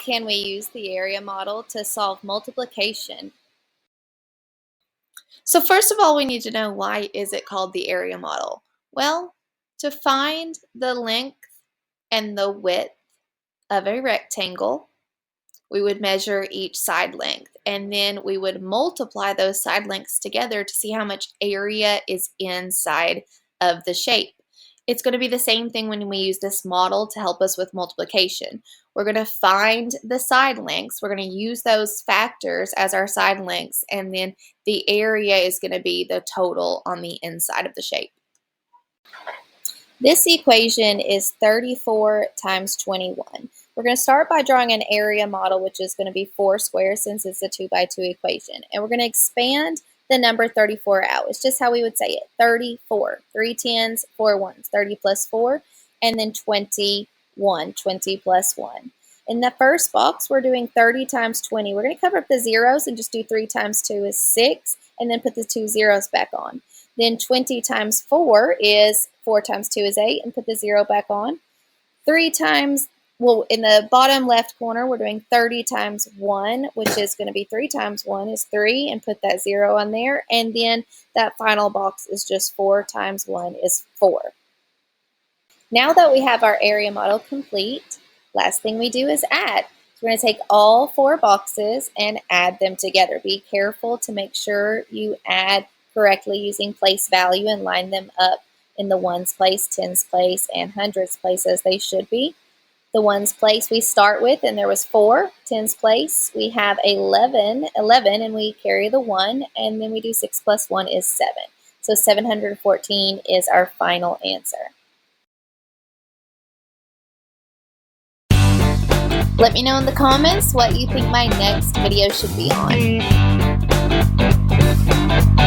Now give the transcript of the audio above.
can we use the area model to solve multiplication? So first of all, we need to know, why is it called the area model? Well, to find the length and the width of a rectangle, we would measure each side length, and then we would multiply those side lengths together to see how much area is inside of the shape. It's going to be the same thing when we use this model to help us with multiplication. We're going to find the side lengths, we're going to use those factors as our side lengths, and then the area is going to be the total on the inside of the shape. This equation is 34 times 21. We're going to start by drawing an area model, which is going to be 4 squares since it's a 2 by 2 equation. And we're going to expand the number 34 out. It's just how we would say it. 34. 3 tens, 4 ones. 30 plus 4. And then 21. 20 plus 1. In the first box, we're doing 30 times 20. We're going to cover up the zeros and just do 3 times 2 is 6. And then put the 2 zeros back on. Then 20 times 4 is 4 times 2 is 8, and put the 0 back on. 3 times, well, in the bottom left corner, we're doing 30 times 1, which is going to be 3 times 1 is 3, and put that 0 on there. And then that final box is just 4 times 1 is 4. Now that we have our area model complete, last thing we do is add. So we're going to take all 4 boxes and add them together. Be careful to make sure you add correctly using place value and line them up in the ones place, tens place, and hundreds place as they should be. The ones place we start with, and there was 4. Tens place, we have 11, and we carry the 1, and then we do 6 plus 1 is 7. So 714 is our final answer. Let me know in the comments what you think my next video should be on.